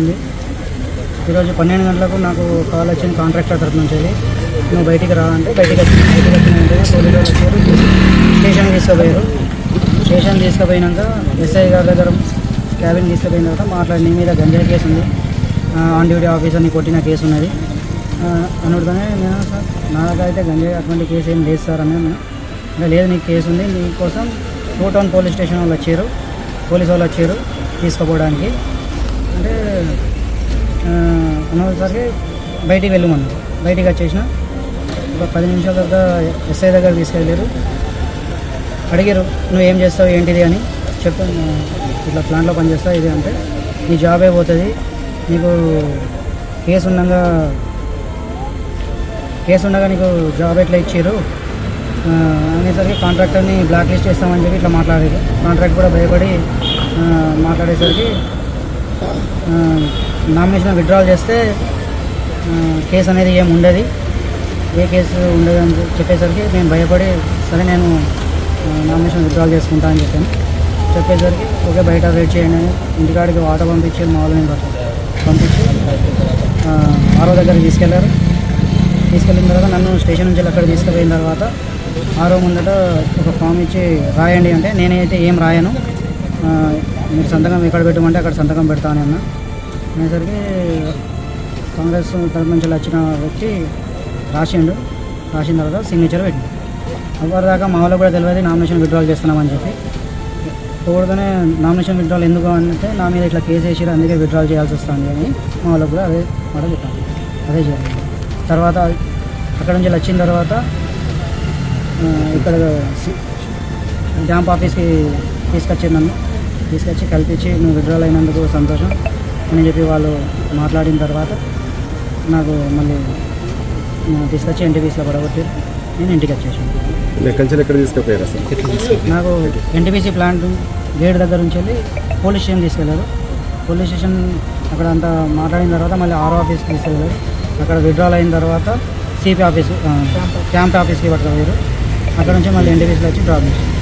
ఉంది. ఈరోజు 12 గంటలకు నాకు కాల్ వచ్చింది కాంట్రాక్టర్ తరఫు నుంచి. నువ్వు బయటికి రా అంటే బయటికి వచ్చిన వెంటనే పోలీసు వాళ్ళు వచ్చారు, స్టేషన్కి తీసుకుపోయారు. స్టేషన్ తీసుకుపోయినాక ఎస్ఐ గారి దగ్గర క్యాబిన్ తీసుకుపోయిన తర్వాత మాట్లాడి నీ మీద గంజాయి కేసు ఉంది, ఆన్ డ్యూటీ ఆఫీసర్ని కొట్టిన కేసు ఉన్నది అనుడుతోనే నేను సార్ నా దగ్గర అయితే గంజాయి అటువంటి కేసు ఏం లేదు సార్ అన్నాను. అంటే లేదు నీకు కేసు ఉంది, నీకోసం 2 టౌన్ పోలీస్ స్టేషన్ వాళ్ళు వచ్చారు, పోలీసు వాళ్ళు వచ్చారు తీసుకుపోవడానికి. అంటే అన్నసరికి బయటికి వెళ్ళమన్నారు. బయటికి వచ్చేసిన ఒక 10 నిమిషాల తర్వాత ఎస్ఐ దగ్గర తీసుకెళ్ళారు. అడిగారు నువ్వు ఏం చేస్తావు ఏంటిది అని. చెప్పాను ఇట్లా ప్లాంట్లో పనిచేస్తావు ఇది అంటే నీ జాబ్ అయిపోతుంది, నీకు కేసు ఉండగా నీకు జాబ్ ఎట్లా ఇచ్చారు అనేసరికి కాంట్రాక్టర్ని బ్లాక్ లిస్ట్ చేస్తామని చెప్పి ఇట్లా మాట్లాడారు. కాంట్రాక్ట్ కూడా భయపడి మాట్లాడేసరికి నామినేషన్ విత్డ్రాల్ చేస్తే కేసు అనేది ఏమి ఉండదు, ఏ కేసు ఉండదు అని చెప్పేసరికి నేను భయపడి సరే నేను నామినేషన్ విత్డ్రాల్ చేసుకుంటా అని చెప్పాను. చెప్పేసరికి ఓకే బయట వెయిట్ చేయండి, ఇంటికాడికి ఆటో పంపించి మామూలుగా పంపించి ఆరో దగ్గరికి తీసుకెళ్లారు. తీసుకెళ్ళిన తర్వాత నన్ను స్టేషన్ నుంచి అక్కడ తీసుకుపోయిన తర్వాత ఆరో ముందట ఒక ఫామ్ ఇచ్చి రాయండి అంటే నేనైతే ఏం రాయను, మీరు సంతకం ఎక్కడ పెట్టమంటే అక్కడ సంతకం పెడతాను అన్న. అనేసరికి కాంగ్రెస్ తరఫు నుంచి వచ్చిన వ్యక్తి రాసిన తర్వాత సిగ్నేచర్ పెట్టింది. అప్పటిదాకా మా వాళ్ళకు కూడా తెలియదు నామినేషన్ విత్డ్రాల్ చేస్తున్నామని చెప్పి. తోడుగానే నామినేషన్ విత్డ్రాల్ ఎందుకు అంటే నా మీద ఇట్లా కేసు వేసారు అందుకే విత్డ్రాల్ చేయాల్సి వస్తుంది అని మా వాళ్ళకు కూడా అదే మాట చెప్పాను. అదే చేయాలి. తర్వాత అక్కడ నుంచి వచ్చిన తర్వాత ఇక్కడ క్యాంప్ ఆఫీస్కి తీసుకొచ్చి నన్ను తీసుకొచ్చి కల్పించి నువ్వు విత్డ్రాల్ అయినందుకు సంతోషం అని చెప్పి వాళ్ళు మాట్లాడిన తర్వాత నాకు మళ్ళీ తీసుకొచ్చి ఎన్టీపీసీలో పడగొట్టారు. నేను ఇంటికి వచ్చేసాను. ఎక్కడ తీసుకుపోయారు సార్? నాకు ఎన్టీపీసీ ప్లాంట్ గేట్ దగ్గర నుంచి వెళ్ళి పోలీస్ స్టేషన్ తీసుకెళ్ళారు. పోలీస్ స్టేషన్ అక్కడ అంతా మాట్లాడిన తర్వాత మళ్ళీ ఆర్ఓ ఆఫీస్కి తీసుకెళ్ళారు. అక్కడ విత్డ్రాల్ అయిన తర్వాత సిపి ఆఫీస్ క్యాంప్ ఆఫీస్కి పట్టుకోలేరు. అక్కడ నుంచి మళ్ళీ ఎన్టీపీసీలో వచ్చి డ్రాప్ చేశారు.